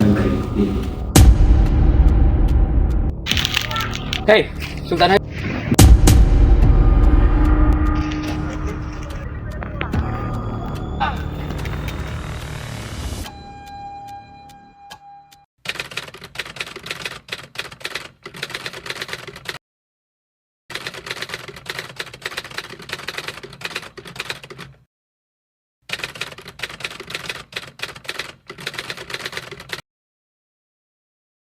negeri ini. Hei, Sultan Haji.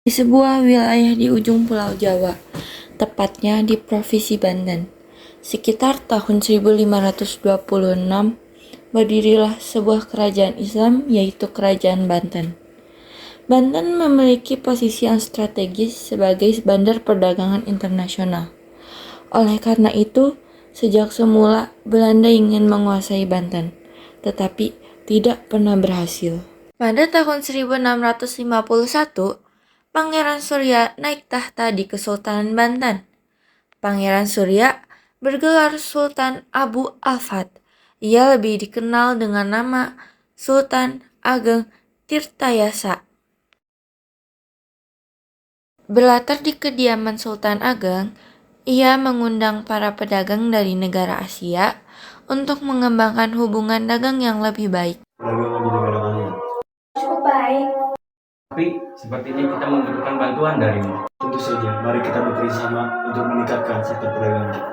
Di sebuah wilayah di ujung Pulau Jawa, tepatnya di Provinsi Banten. Sekitar tahun 1526, berdirilah sebuah kerajaan Islam yaitu Kerajaan Banten. Banten memiliki posisi yang strategis sebagai bandar perdagangan internasional. Oleh karena itu, sejak semula Belanda ingin menguasai Banten, tetapi tidak pernah berhasil. Pada tahun 1651, Pangeran Surya naik tahta di Kesultanan Banten. Pangeran Surya bergelar Sultan Abu Al-Fath. Ia lebih dikenal dengan nama Sultan Ageng Tirtayasa. Berlatar di kediaman Sultan Ageng, ia mengundang para pedagang dari negara Asia untuk mengembangkan hubungan dagang yang lebih baik. Perdagangan di negara kalian. Cukup baik. Tapi sepertinya kita membutuhkan bantuan darimu. Tentu saja, mari kita bekerja sama untuk meningkatkan sektor perdagangan kita.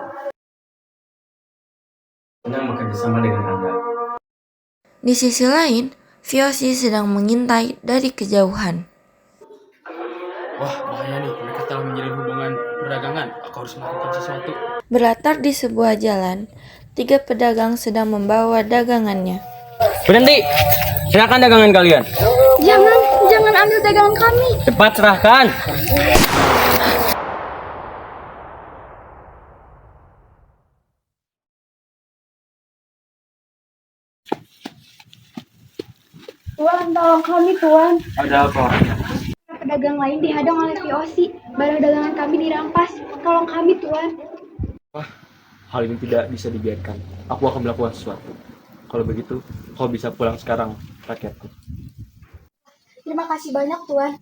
Sedang bekerja sama dengan Anda. Di sisi lain, Fyosi sedang mengintai dari kejauhan. Wah, bahaya nih. Mereka telah menjalin hubungan perdagangan. Aku harus melakukan sesuatu. Berlatar di sebuah jalan, 3 pedagang sedang membawa dagangannya. Berhenti! Serahkan dagangan kalian. Jangan ambil dagangan kami. Cepat serahkan. Tuan, tolong kami, Tuan. Ada apa? Pedagang lain dihadang oleh VOC. Barang dagangan kami dirampas. Tolong kami, Tuan. Hal ini tidak bisa dibiarkan. Aku akan melakukan sesuatu. Kalau begitu, kau bisa pulang sekarang, rakyatku. Terima kasih banyak, Tuan.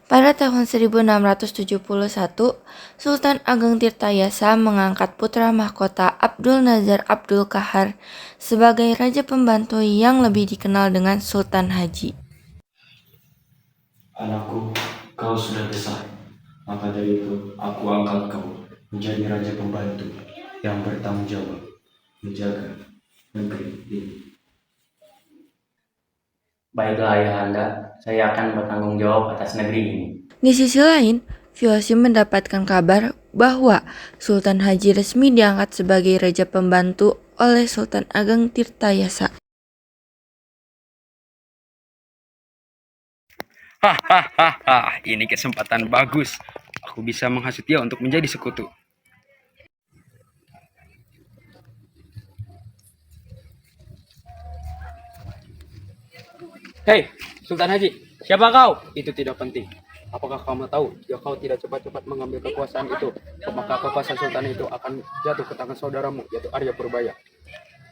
Pada tahun 1671, Sultan Ageng Tirtayasa mengangkat putra mahkota Abdul Nazar Abdul Qahar sebagai raja pembantu yang lebih dikenal dengan Sultan Haji. Anakku, kau sudah besar. Maka dari itu, aku angkat kau menjadi raja pembantu yang bertanggung jawab menjaga negeri ini. Baiklah Ayahanda, saya akan bertanggung jawab atas negeri ini. Di sisi lain, Fyosi mendapatkan kabar bahwa Sultan Haji resmi diangkat sebagai raja pembantu oleh Sultan Ageng Tirtayasa. Hahaha, ini kesempatan bagus. Aku bisa menghasut dia untuk menjadi sekutu. Hei, Sultan Haji, siapa kau? Itu tidak penting. Apakah kamu tahu, jika kau tidak cepat-cepat mengambil kekuasaan itu, maka kekuasaan sultan itu akan jatuh ke tangan saudaramu, yaitu Arya Purbaya.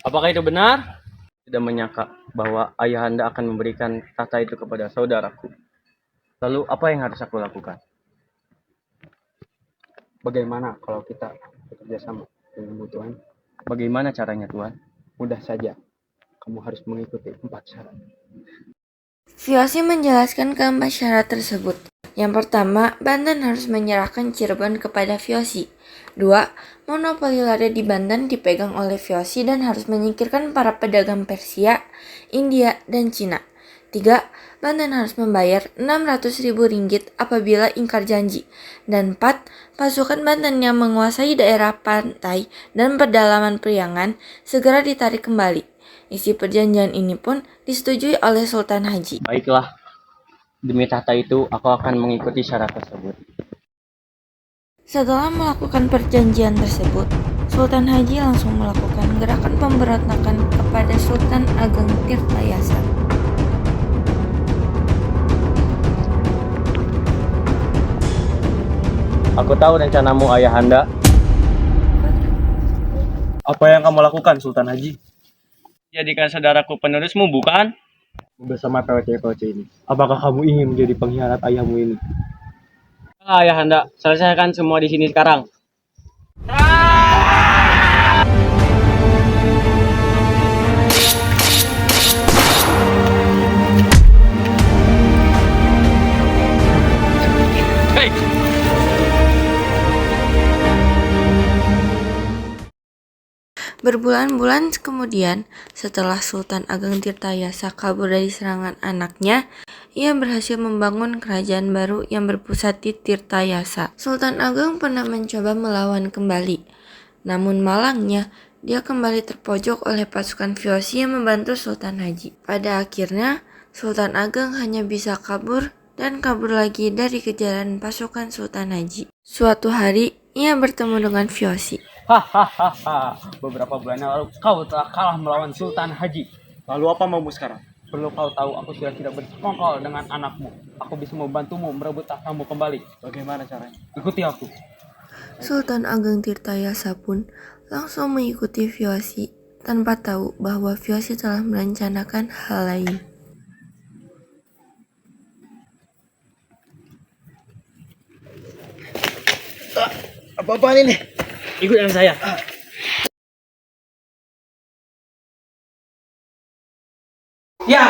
Apakah itu benar? Tidak menyangka bahwa ayahanda akan memberikan tahta itu kepada saudaraku. Lalu apa yang harus aku lakukan? Bagaimana kalau kita bekerja sama dengan Tuhan? Bagaimana caranya Tuhan? Mudah saja. Kamu harus mengikuti 4 syarat. Fyosi menjelaskan keempat syarat tersebut. Yang pertama, Banten harus menyerahkan Cirebon kepada Fyosi. 2. Monopoli lada di Banten dipegang oleh Fyosi dan harus menyingkirkan para pedagang Persia, India, dan Cina. 3. Banten harus membayar 600.000 ringgit apabila ingkar janji. Dan 4. Pasukan Banten yang menguasai daerah pantai dan pedalaman Priangan segera ditarik kembali. Isi perjanjian ini pun disetujui oleh Sultan Haji. Baiklah, demi tahta itu aku akan mengikuti syarat tersebut. Setelah melakukan perjanjian tersebut, Sultan Haji langsung melakukan gerakan pemberontakan kepada Sultan Ageng Tirtayasa. Aku tahu rencanamu Ayahanda. Apa yang kamu lakukan, Sultan Haji? Jadikan saudaraku penerusmu, bukan? Bersama PWC-PWC ini. Apakah kamu ingin menjadi pengkhianat ayahmu ini? Ayahanda, selesaikan semua di sini sekarang. Berbulan-bulan kemudian, setelah Sultan Ageng Tirtayasa kabur dari serangan anaknya, ia berhasil membangun kerajaan baru yang berpusat di Tirtayasa. Sultan Ageng pernah mencoba melawan kembali, namun malangnya dia kembali terpojok oleh pasukan Fyosi yang membantu Sultan Haji. Pada akhirnya, Sultan Ageng hanya bisa kabur dan kabur lagi dari kejaran pasukan Sultan Haji. Suatu hari, ia bertemu dengan Fyosi. Hahaha, beberapa bulan yang lalu kau telah kalah melawan Sultan Haji. Lalu apa maumu sekarang? Perlu kau tahu, aku sudah tidak bersekongkol dengan anakmu. Aku bisa membantumu merebut tahtamu kembali. Bagaimana caranya? Ikuti aku. Sultan Ageng Tirtayasa pun langsung mengikuti Fyosi tanpa tahu bahwa Fyosi telah merencanakan hal lain. Apa-apaan ini? Ikut dengan saya. Ya!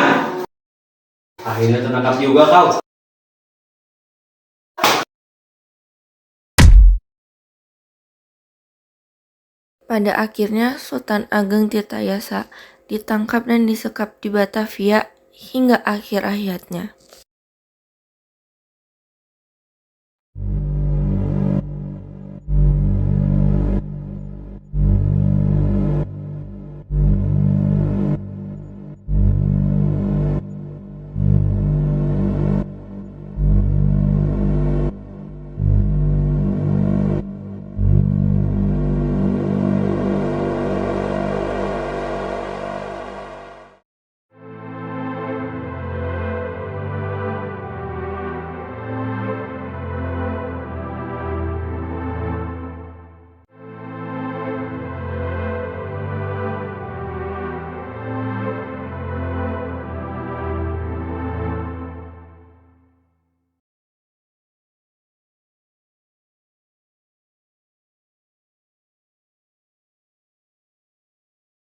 Akhirnya tertangkap juga kau. Pada akhirnya Sultan Ageng Tirtayasa ditangkap dan disekap di Batavia hingga akhir hayatnya.